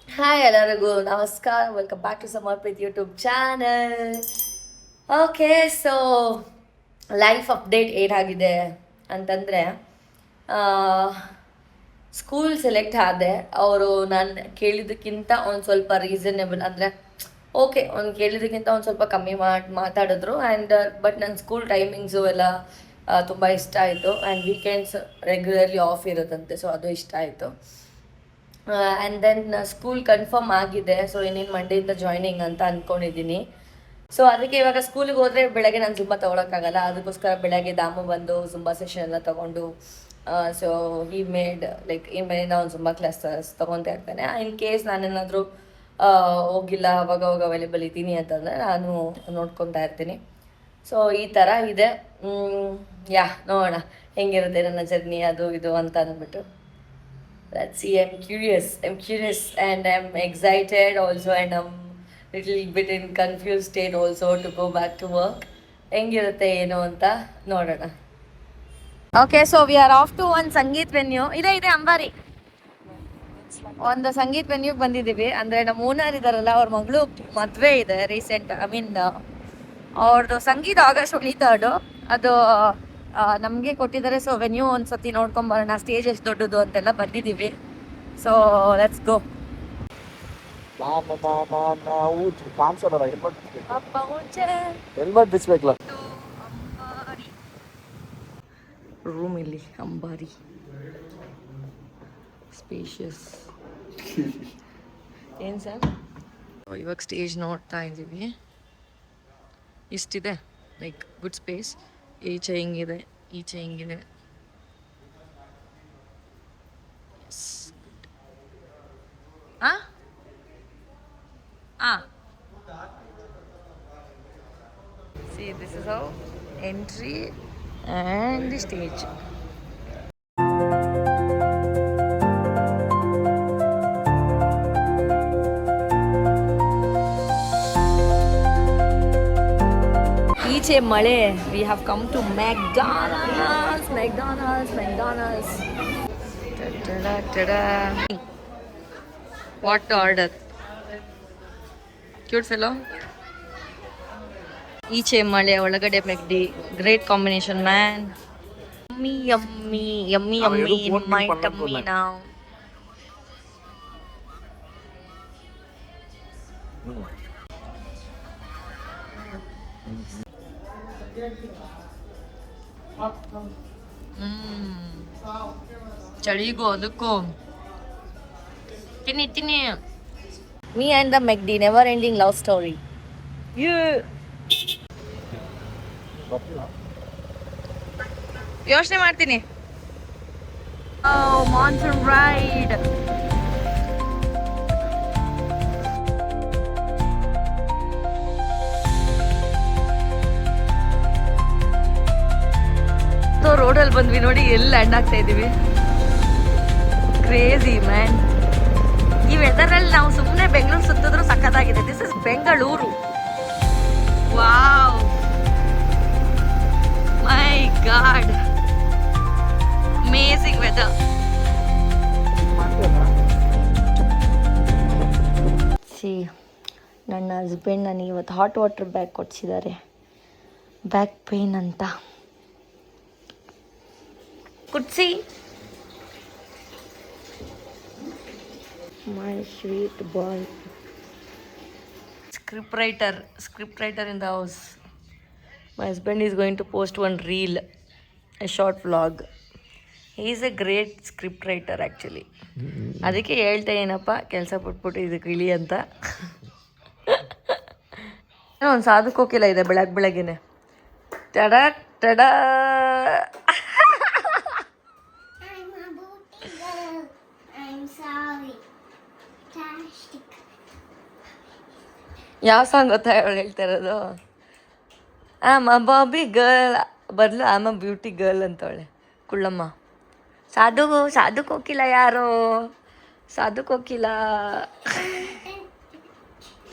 Hi ಎಲ್ಲರಿಗೂ ನಮಸ್ಕಾರ, welcome back to Samarpith YouTube channel. Okay, so life update ಏನಾಗಿದೆ ಅಂತಂದರೆ, ಸ್ಕೂಲ್ ಸೆಲೆಕ್ಟ್ ಆದೆ. ಅವರು ನಾನು ಕೇಳಿದ್ದಕ್ಕಿಂತ ಒಂದು ಸ್ವಲ್ಪ ರೀಸನೇಬಲ್ ಅಂದರೆ ಓಕೆ, ಒಂದು ಕೇಳಿದ್ದಕ್ಕಿಂತ ಒಂದು ಸ್ವಲ್ಪ ಕಮ್ಮಿ ಮಾತಾಡಿದ್ರು. ಆ್ಯಂಡ್ ಬಟ್ ನನ್ನ ಸ್ಕೂಲ್ ಟೈಮಿಂಗ್ಸು ಎಲ್ಲ ತುಂಬ ಇಷ್ಟ ಆಯಿತು. ಆ್ಯಂಡ್ ವೀಕೆಂಡ್ಸ್ ರೆಗ್ಯುಲರ್ಲಿ ಆಫ್ ಇರುತ್ತಂತೆ, ಸೊ ಅದು ಇಷ್ಟ ಆಯಿತು. ಆ್ಯಂಡ್ ದೆನ್ ಸ್ಕೂಲ್ ಕನ್ಫರ್ಮ್ ಆಗಿದೆ. ಸೊ ಇನ್ನೇನು ಮಂಡೆಯಿಂದ ಜಾಯ್ನಿಂಗ್ ಅಂತ ಅಂದ್ಕೊಂಡಿದ್ದೀನಿ. ಸೊ ಅದಕ್ಕೆ ಇವಾಗ ಸ್ಕೂಲಿಗೆ ಹೋದರೆ ಬೆಳಗ್ಗೆ ನಾನು ಜುಂಬಾ ತೊಗೊಳಕ್ಕಾಗಲ್ಲ. ಅದಕ್ಕೋಸ್ಕರ ಬೆಳಗ್ಗೆ ದಾಮು ಬಂದು ಜುಂಬಾ ಸೆಷನ್ ಎಲ್ಲ ತೊಗೊಂಡು, ಸೊ ಈ ಮೇಡ್ ಲೈಕ್ ಈ ಮನೆಯಿಂದ ಒಂದು ಜುಂಬಾ ಕ್ಲಾಸಸ್ ತೊಗೊತಾ ಇರ್ತಾನೆ. ಇನ್ ಕೇಸ್ ನಾನೇನಾದರೂ ಹೋಗಿಲ್ಲ, ಅವಾಗ ಅವೈಲೇಬಲ್ ಇದ್ದೀನಿ ಅಂತಂದರೆ ನಾನು ನೋಡ್ಕೊತಾ ಇರ್ತೀನಿ. ಸೊ ಈ ಥರ ಇದೆ. ನೋಡೋಣ ಹೆಂಗಿರುತ್ತೆ ನನ್ನ ಜರ್ನಿ, ಅದು ಇದು ಅಂತ ಅಂದ್ಬಿಟ್ಟು. Let's see. I'm curious, and I'm excited also, and I'm little bit in confused state also to go back to work. ಹೆಂಗಿರುತ್ತೆ ಏನು ಅಂತ ನೋಡೋಣ. Okay, so we are off to ಒಂದು ಸಂಗೀತ್ ವೆನ್ಯೂ. ಇದೆ ಅಂಬಾರಿ, ಒಂದು ಸಂಗೀತ್ ವೆನ್ಯೂಗೆ ಬಂದಿದ್ದೀವಿ. ಅಂದರೆ ನಮ್ಮ ಓನರ್ ಇದಾರಲ್ಲ, ಅವ್ರ ಮಗಳು ಮದುವೆ ಇದೆ ರೀಸೆಂಟ್. ಅವ್ರದ್ದು ಸಂಗೀತ ಆಗಸ್ಟ್ 23 ಅದು ನಮಗೆ ಕೊಟ್ಟಿದ್ದಾರೆ. ಸೊ ವೆನ್ಯೂ ಒಂದು ಸತಿ ನೋಡ್ಕೊಂಬರೋಣ, ಸ್ಟೇಜ್ ಎಷ್ಟು ದೊಡ್ಡದು ಅಂತೆಲ್ಲ ಬಂದಿದ್ದೀವಿ. So let's go. ರೂಮ್ ಇಲ್ಲಿ ಅಂಬಾರಿ, ಸ್ಪೇಷಿಯಸ್. ಏನು ಸರ್, ಇವಾಗ ಸ್ಟೇಜ್ ನೋಡ್ತಾ ಇದ್ದೀವಿ. ಇಷ್ಟಿದೆ, ಲೈಕ್ ಗುಡ್ ಸ್ಪೇಸ್. ಈಚೆ ಹಿಂಗಿದೆ, ಈಚೆ ಹಿಂಗಿದೆ. See, this is how entry and the stage. ಈಚೆ ಮಳೆ. We have come to McDonald's. Ta-da. What to order? Cute fellow. ಈಚೆ ಮಳೆ, ಒಳಗಡೆ ಮೆಗ್ಡಿ. Great combination, man. Yummy in my tummy now. ಚಳಿಗೂ ಅದಕ್ಕೂ ತಿನ್ನಿ. Me and the McD, never ending love story. ಯೋಚನೆ ಮಾಡ್ತೀನಿ. Monsoon ride. ರೋಡಲ್ಲಿ ಬಂದ್ವಿ ನೋಡಿ, ಎಲ್ಲಿ ಲ್ಯಾಂಡ್ ಆಗ್ತಾ ಇದ್ದೀವಿ. Crazy man. ಈ ವೆದರಲ್ಲಿ ನಾವು ಸುಮ್ಮನೆ ಬೆಂಗಳೂರು ಸುತ್ತಿದ್ರು ಸಖತ್ತಾಗಿದೆ. This is Bengaluru. Wow, my god, amazing weather. ನನ್ನ ಹಸ್ಬೆಂಡ್ ನನಗೆ ಇವತ್ತು ಹಾಟ್ ವಾಟರ್ ಬ್ಯಾಗ್ ಕೊಡಿಸಿದ್ದಾರೆ, ಬ್ಯಾಕ್ ಪೇನ್ ಅಂತ. ಕುಡ್ಸಿ my sweet boy. Script writer in the house. My husband is going to post one reel, a short vlog. He is a great script writer actually. ಅದಕ್ಕೆ ಹೇಳ್ತಾ ಏನಪ್ಪ, ಕೆಲಸ ಪಟ್ಬಿಟ್ಟು ಇದಕ್ಕೆ ಇಳಿ ಅಂತ. ಒಂದು ಸಾಧು ಕೋಕಿಲ ಇದೆ ಬೆಳಗ್ಗೆನೆ. ಟಡ ಯಾವ ಸಾಂಗ್ ಗೊತ್ತಾ ಅವಳು ಹೇಳ್ತಾ ಇರೋದು? ಆಮ್ ಅ ಬಾಬಿ ಗರ್ಲ್ ಬದಲು am a beauty girl ಅಂತವಳೆ ಕುಳ್ಳಮ್ಮ. Sadhu Kokila ಯಾರೋ, ಸಾಧು ಕೋಕಿಲ.